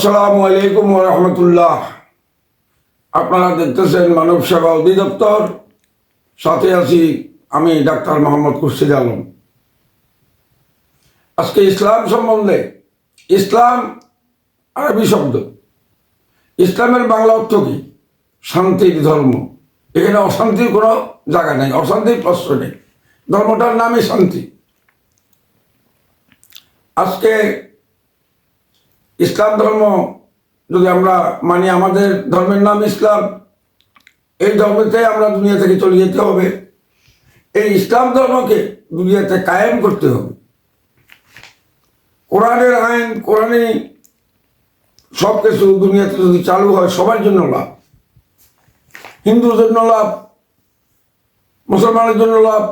আসসালামু আলাইকুম ওয়া রাহমাতুল্লাহ। আপনারা দেখতেছেন মানব সেবা অধিদপ্তর, সাথে আছি আমি ডাক্তার মোহাম্মদ খুরশিদ আলম। আজকে ইসলাম সম্বন্ধে, ইসলাম আরবি শব্দ, ইসলামের বাংলা অর্থ কি? শান্তির ধর্ম। এখানে অশান্তির কোনো জায়গা নেই, অশান্তির প্রশ্ন নেই, ধর্মটার নামই শান্তি। আজকে ইসলাম ধর্ম যদি আমরা মানি, আমাদের ধর্মের নাম ইসলাম, এই ধর্মতে আমরা দুনিয়া থেকে চলে যেতে হবে। এই ইসলাম ধর্মকে দুনিয়াতে কায়েম করতে হবে। কোরআনের আইন, কোরআনে সব কিছু দুনিয়াতে যদি চালু হয়, সবার জন্য লাভ। হিন্দুর জন্য লাভ, মুসলমানের জন্য লাভ,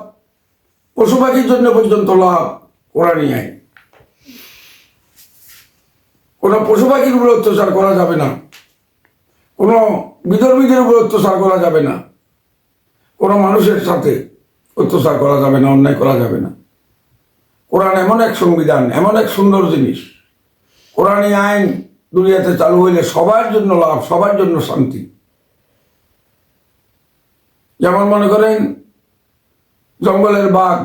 পশু পাখির জন্য পর্যন্ত লাভ। কোরআনই আইন। কোনো পশু পাখির উপরে অত্যাচার করা যাবে না, কোনো বিধর্মীদের উপরে অত্যাচার করা যাবে না, কোনো মানুষের সাথে অত্যাচার করা যাবে না, অন্যায় করা যাবে না। কোরআন এমন এক সংবিধান, এমন এক সুন্দর জিনিস। কোরআনী আইন দুনিয়াতে চালু হইলে সবার জন্য লাভ, সবার জন্য শান্তি। যেমন মনে করেন জঙ্গলের বাঘ,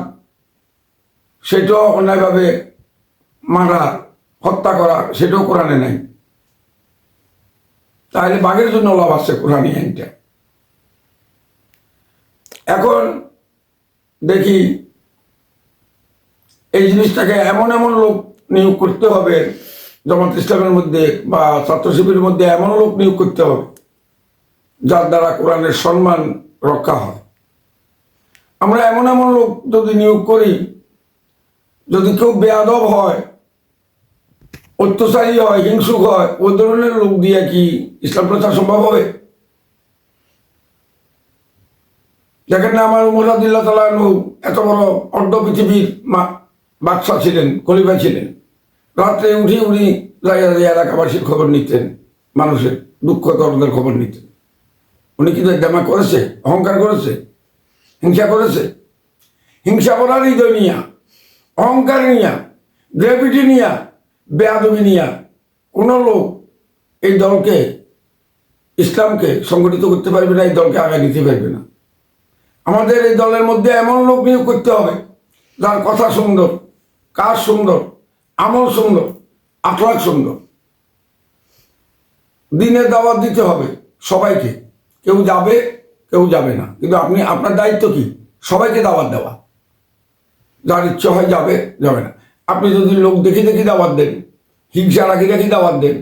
সেটাও অন্যায়ভাবে মারা, হত্যা করা, সেটাও কোরআনে নাই। তাহলে বাঘের জন্য লাভ আছে কোরআনী আইনটা। এখন দেখি এই জিনিসটাকে এমন এমন লোক নিয়োগ করতে হবে, জামাত ইসলামের মধ্যে বা ছাত্র শিবিরের মধ্যে এমন লোক নিয়োগ করতে হবে যার দ্বারা কোরআনের সম্মান রক্ষা হয়। আমরা এমন এমন লোক যদি নিয়োগ করি, যদি কেউ বেয়াদব হয়, অত্যাচারী হয়, হিংসুক হয়, ওই ধরনের লোক দিয়ে কি ইসলাম প্রচার সম্ভব হবে? দেখেন না, আমার উমর রাদিয়াল্লাহু তাআলা আনহু এত বড় অর্ধ পৃথিবীর বাদশা ছিলেন, খলিফা ছিলেন। রাত্রে উনি এলাকাবাসীর খবর নিতেন, মানুষের দুঃখ দর্দের খবর নিতেন। উনি কিন্তু দেমা করেছে, অহংকার করেছে, হিংসা করেছে? হিংসা করার হৃদয় নিয়া, অহংকার নিয়া, গ্রেভিটি নিয়া, বেয়াদবি নিয়া কোনো লোক এই দলকে, ইসলামকে সংগঠিত করতে পারবে না, এই দলকে আগে নিতে পারবে না। আমাদের এই দলের মধ্যে এমন লোক নিয়োগ করতে হবে যার কথা সুন্দর, কাজ সুন্দর, আমল সুন্দর, আখলাক সুন্দর। দিনের দাওয়াত দিতে হবে সবাইকে, কেউ যাবে কেউ যাবে না, কিন্তু আপনি, আপনার দায়িত্ব কি? সবাইকে দাওয়াত দেওয়া। যার ইচ্ছা হয় যাবে, যাবে না। আপনি যদি লোক দেখি দেখি দাওয়াত দেন, হিংসা রাখি রাখি দাওয়াত দেন,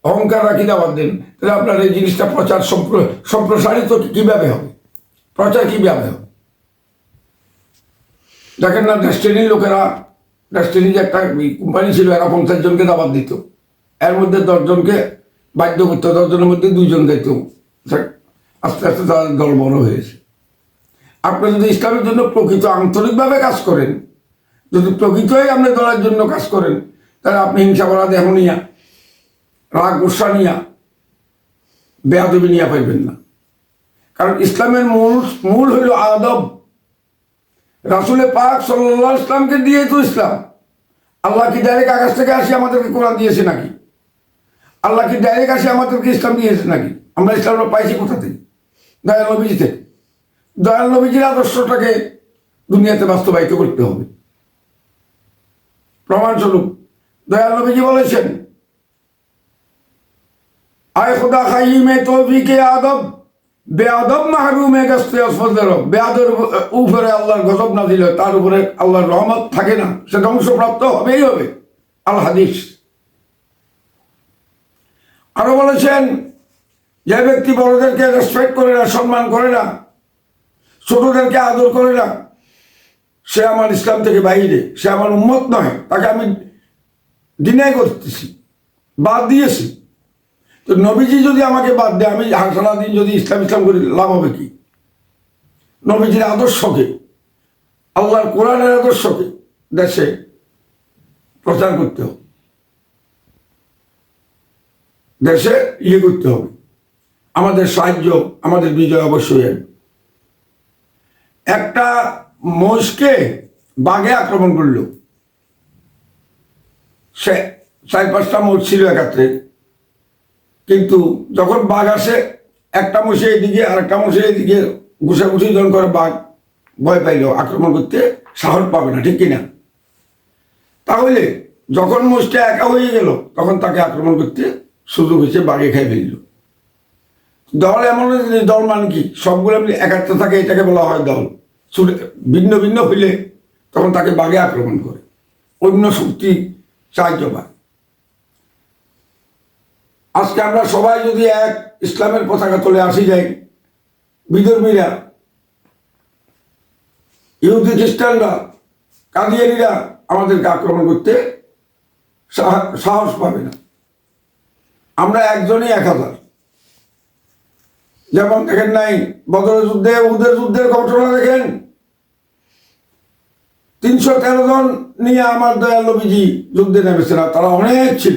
অহংকার রাখি দাওয়াত দেন, তাহলে আপনার এই জিনিসটা প্রচার সম্প্রসারিত কীভাবে হবে? প্রচার কীভাবে হবে? দেখেন না, ডেস্টিনির লোকেরা, ডেস্টিনি যে একটা কোম্পানি ছিল, এরা 50 জনকে দাওয়াত দিত, এর মধ্যে 10 জনকে বাধ্য করতো, 10 জনের মধ্যে 2 জন দিত। আস্তে আস্তে তাদের দল বড় হয়েছে। আপনি যদি ইসলামের জন্য প্রকৃত আন্তরিকভাবে কাজ করেন, যদি প্রকৃতই আপনি দলের জন্য কাজ করেন, তাহলে আপনি হিংসা করা দেহ নিয়া, রাগ গুসা নিয়া, বেয়াদবি নিয়া পাইবেন না। কারণ ইসলামের মূল হইল আদব। রাসূল পাক সাল্লাল্লাহু আলাইহি ওয়াসাল্লামকে দিয়ে তো ইসলাম। আল্লাহ কি ডাইরেক্ট আকাশ থেকে আসি আমাদেরকে কোরআন দিয়েছে নাকি? আল্লাহ কি ডাইরেক্ট আসি আমাদেরকে ইসলাম দিয়েছে নাকি? আমরা ইসলামটা পাইছি কোথা থেকে? দয়াল নবীজি থেকে। দয়াল নবীজির আদর্শটাকে দুনিয়াতে বাস্তবায়িত করতে হবে। প্রমাণস্বরূপ দয়াল নবীজি বলেছেন, আয় খুদা খাইমে তৌফিকে আদব, বেআদব মাহরুমে গস্তে আসফাদের। বেআদের উপরে আল্লাহর গজব না দিলে তার উপরে আল্লাহর রহমত থাকে না, সে ধ্বংসপ্রাপ্ত হবেই হবে। আল হাদিস। আরো বলেছেন, যে ব্যক্তি বড়দেরকে রেসপেক্ট করে না, সম্মান করে না, ছোটদেরকে আদর করে না, সে আমার ইসলাম থেকে বাইরে, সে আমার উম্মত নয়, তাকে আমি ডিনাই করতেছি, বাদ দিয়েছি। তো নবীজি যদি আমাকে বাদ দেয়, আমি সারাদিন যদি ইসলাম করি, লাভ হবে কি? নবীজির আদর্শকে, আল্লাহর কোরআনের আদর্শকে দেশে প্রচার করতে হবে, দেশে করতে হবে। আমাদের সাহায্য, আমাদের বিজয় অবশ্যই হবে। একটা মহিষকে বাঘে আক্রমণ করল, সে 4-5টা মোষ ছিল একাত্রে, কিন্তু যখন বাঘ আসে, একটা মশে এদিকে আর একটা মশে এদিকে ঘুষাঘুষি যখন করে, বাঘ ভয় পাইল, আক্রমণ করতে সাহস পাবে না, ঠিক কিনা? তাহলে যখন মোষটা একা হয়ে গেল, তখন তাকে আক্রমণ করতে সুযোগ হয়েছে, বাঘে খাই ফেলল। দল এমন দল মানে কি, সবগুলো একাত্র থাকে, এটাকে বলা হয় দল। ভিন্ন ভিন্ন হইলে তখন তাকে বাঘে আক্রমণ করে, অন্য শক্তি সাহায্য পায়। আজকে আমরা সবাই যদি এক ইসলামের পতাকা তুলে আসি যাই, বিধর্মীরা, ইহুদি খ্রিস্টানরা, কাদিয়ানীরা আমাদেরকে আক্রমণ করতে সাহস পাবে না। আমরা একজনই 1000। যেমন দেখেন নাই বদরের যুদ্ধে, উহুদের যুদ্ধের ঘটনা দেখেন, 313 জন নিয়ে আমার দয়াল নবীজি যুদ্ধে নেমেছেন, আর তারা অনেক ছিল।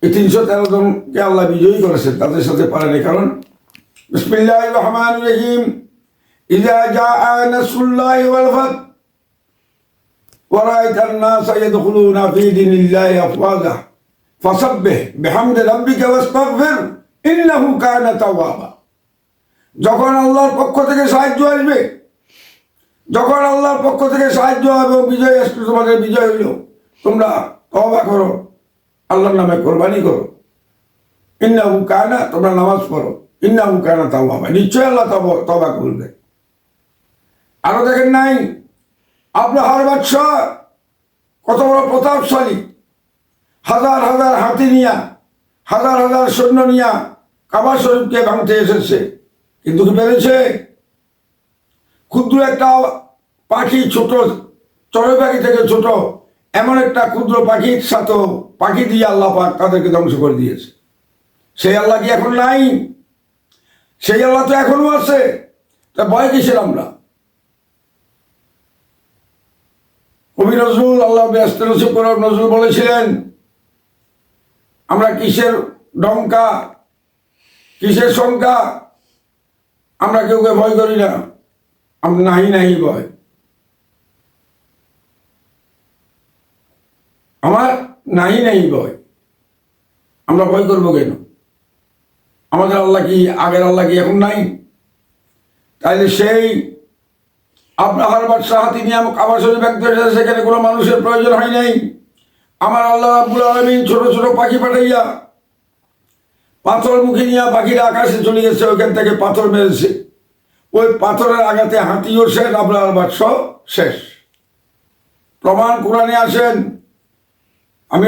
এই 313 জনকে আল্লাহ বিজয়ী করেছেন, তাদের সাথে পারেনি। কারণ বিসমিল্লাহির রহমানির রহিম, ইযা জাআ নাসরুল্লাহি ওয়াল ফাত ওয়া রাআইতান নাসা ইয়াদখুলুনা ফী দীনিল্লাহি আফওয়াজা ফাসাব্বিহ বিহামদি রাব্বিকা ওয়াস্তাগফির ইন্নাহু কানা তাওয়াবা। যখন আল্লাহর পক্ষ থেকে সাহায্য আসবে, যখন আল্লাহর পক্ষ থেকে সাহায্য হবে, বিজয় আসবে, তোমাদের বিজয় হইল, তোমরা তওবা করো, আল্লাহর নামে কোরবানি করো। ইন্নাহু কানা, তোমরা নামাজ পড়ো, ইন্নাহু কানা তাওয়াবা, নিশ্চয় আল্লাহ তওবা করবে। আরো দেখেন নাই আব্রাহার বাদশা কত বড় প্রতাপশালী, হাজার হাজার হাতি নিয়া, হাজার হাজার সৈন্য নিয়া কাবা শরীফকে ভাঙতে এসেছে, কিন্তু কি পেরেছে? ক্ষুদ্র একটা পাখি, ছোট চড়ুই পাখি থেকে ছোট এমন একটা ক্ষুদ্র পাখির সাথে পাখি দিয়ে আল্লাহ পাক তাদেরকে ধ্বংস করে দিয়েছে। সেই আল্লাহ কি এখন নাই? সেই আল্লাহ তো এখনো আছে, তা ভয় কিসের আমরা? কবি নজরুল, আল্লাহ ব্যস্ত নসিব করে, নজরুল বলেছিলেন, আমরা কিসের ডঙ্কা, কিসের শঙ্কা, আমরা কেউকে ভয় করি না, আমরা নাহি নাহি ভয়। আমার নাহি নাহি ভয়, আমরা ভয় করবো কেন? আমাদের আল্লাহ কি আগের আল্লাহ কি এখন নাই? তাইলে সেই আব্রাহার বাদশাহ তিনি কাবা শরীফ ভাঙতে এসেছে, সেখানে কোনো মানুষের প্রয়োজন হয় নাই। আমার আল্লাহ রাব্বুল আলামিন ছোট ছোট পাখি পাঠাইয়া পাথর মুখে নিয়ে পাখিরা আকাশে চলে গেছে, ওইখান থেকে পাথর মেরেছে, ওই পাথরের আঘাতে হাতিও শেষ, আব্রাহার বাদশাহ শেষ। প্রমাণ কোরআনে আসেন। আমি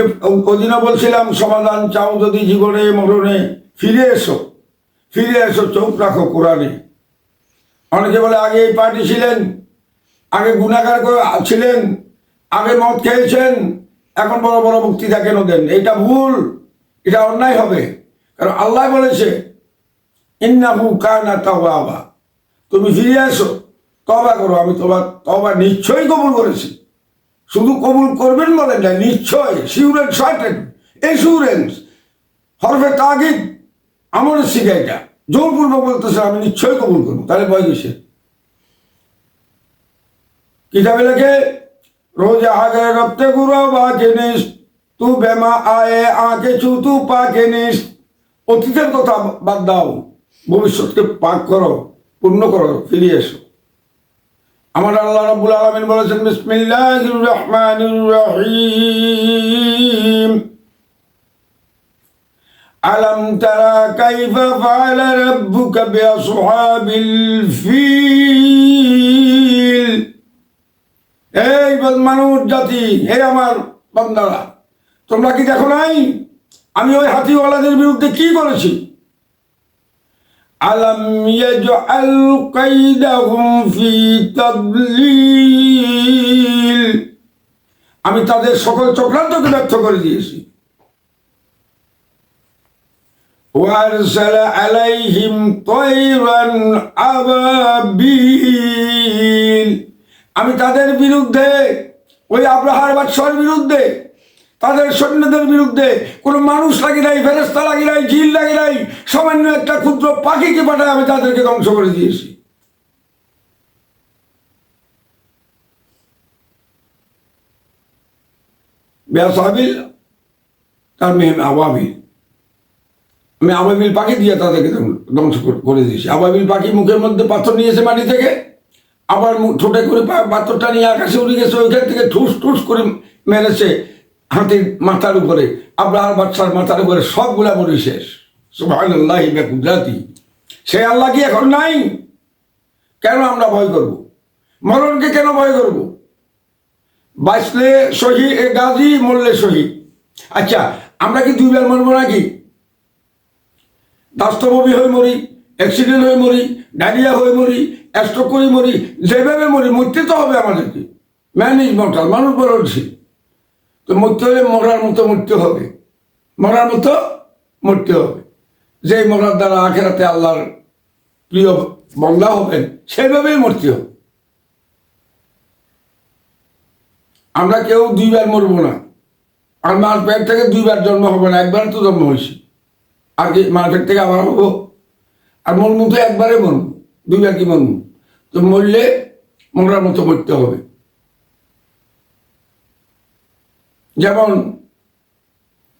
ওদিনও বলছিলাম, সমাধান চাও যদি জীবনে মরণে, ফিরে এসো, ফিরে এসো, চোখ রাখো কোরআনে। অনেকে বলে আগে এই পার্টি ছিলেন, আগে গুণাগার করে ছিলেন, আগে মদ খেয়েছেন, এখন বড় বড় বক্তৃতা কেন দেন? এটা ভুল, এটা অন্যায় হবে। কারণ আল্লাহ বলেছে ইন্নাহু কানা তাওয়াবা, তুমি ফিরে আসো, তওবা করো, আমি তোমার তওবা নিশ্চয়ই কবুল করেছি। শুধু কবুল করবেন বলেন না, নিশ্চয়, শিউরেন্স, সার্টেন, এসুরেন্স, হরফে তাগিদ, আমলের শিখা, এটা জোরপূর্বক বলতেছে আমি নিশ্চয়ই কবুল করবো। তাহলে ভয় কিসের? কিতাবে লেখে, রোজা আগে রপ্তে গুরো বাকে নিস, তু বেমা আয়ে আকে চু তু পাকে নিস। অতীতের কথা বাদ দাও, ভবিষ্যৎকে পাক করো, পূর্ণ করো, ফিরে এসো। আমার আল্লাহ রাব্বুল আলামিন বলেছেন, বিসমিল্লাহির রহমানির রহিম, আলাম তারা কাইফা ফাআলা রাব্বুকা বিআসহাবিল ফিল। এই মানুষ জাতি, হে আমার বান্দারা, তোমরা কি দেখো নাই আমি ওই হাতিওয়ালাদের বিরুদ্ধে কি করেছি? আলাম ইয়াজআল কাইদাহুম ফি তাদলিল, আমি তাদের সকল চক্রান্তকে ব্যর্থ করে দিয়েছি। ওয়ারসালা আলাইহিম তায়রান আবাবিল, আমি তাদের বিরুদ্ধে, ওই আব্রাহার বাদশার বিরুদ্ধে, তাদের সৈন্যদের বিরুদ্ধে কোনো মানুষ লাগি নাই, ফেরেশতা লাগি নাই, জিন লাগি নাই, সামান্য একটা ক্ষুদ্র পাখিকে পাঠায় আমি তাদেরকে ধ্বংস করে দিয়েছি। বেআসাবিল তার মেহম আওয়াবিল, আমি আবাবিল পাখি দিয়ে তাদেরকে ধ্বংস করে দিয়েছি। আবাবিল পাখি মুখের মধ্যে পাথর নিয়েছে মাটি থেকে, আবার ঠোঁটে করে পাথরটা নিয়ে আকাশে উড়ে গেছে, ওইখান থেকে ঠুস ঠুস করে মেরেছে হাতির মাথার উপরে, আব্রাহার বাচ্চার মাথার উপরে, সবগুলা মরি শেষ। সুবহানাল্লাহি ওয়া কুদরাতি। সে আল্লাহ কি এখন নাই? কেন আমরা ভয় করব? মরণকে কেন ভয় করব? বাঁচলে শহীদ গাজী, মরলে শহীদ। আচ্ছা, আমরা কি দুইবার মরবো নাকি? দাস্তববি হয়ে মরি, অ্যাক্সিডেন্ট হয়ে মরি, ডায়রিয়া হয়ে মরি, স্ট্রোক করে মরি, যেভাবে মরি মরতে তো হবে আমাদেরকে। ম্যান ইজ মর্টাল, মানুষ মরণশীল। তো মরতে হলে মরার মতো মরতে হবে, মরার মতো মরতে হবে। যে মরার দ্বারা আখেরাতে আল্লাহর প্রিয় বান্দা হবেন, সেভাবেই মরতে হবে। আমরা কেউ দুইবার মরবো না। আর মার পেট থেকে দুইবার জন্ম হবে না, একবার তো জন্ম হয়েছি। আর কি মার পেট থেকে আবার হবো? আর মরমু তো একবারে মরমু, দুইবার কি মরমু? তো মরলে মরার মতো মরতে হবে। যেমন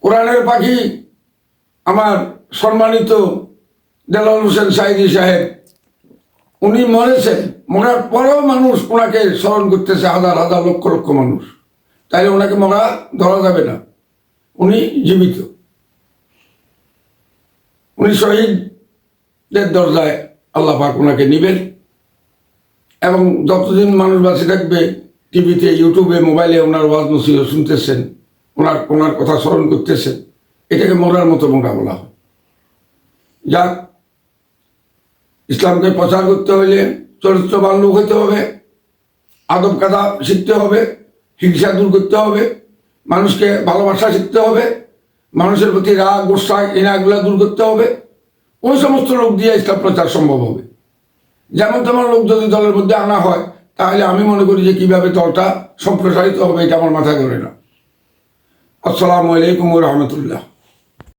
কোরআনের পাখি আমার সম্মানিত দেলাওয়ার হোসেন সাইদি সাহেব, উনি মরেছেন, মরার পরেও মানুষ ওনাকে স্মরণ করতেছে, হাজার হাজার লক্ষ লক্ষ মানুষ। তাইলে ওনাকে মরা ধরা যাবে না, উনি জীবিত। উনি শহীদদের দরজায় আল্লাহ পাক ওনাকে নিবেন। এবং যতদিন মানুষ বাঁচে থাকবে, টিভিতে, ইউটিউবে, মোবাইলে ওনার ওয়াজ নসিহত শুনতেছেন, ওনার কথা স্মরণ করতেছেন, এটাকে মরার মতো মোরা বলা হয়। যাক, ইসলামকে প্রচার করতে হলে চরিত্রবান লোক হইতে হবে, আদব কাদা শিখতে হবে, হিংসা দূর করতে হবে, মানুষকে ভালোবাসা শিখতে হবে, মানুষের প্রতি রাগ, গোসা, ঘৃণাগুলা দূর করতে হবে। ওই সমস্ত লোক দিয়ে ইসলাম প্রচার সম্ভব হবে। যেমন তেমন লোক যদি দলের মধ্যে আনা হয়, তাহলে আমি মনে করি যে কিভাবে দলটা সম্প্রসারিত হবে এটা আমার মাথায় ধরে না। আসসালামু আলাইকুম ওয়া রাহমাতুল্লাহ।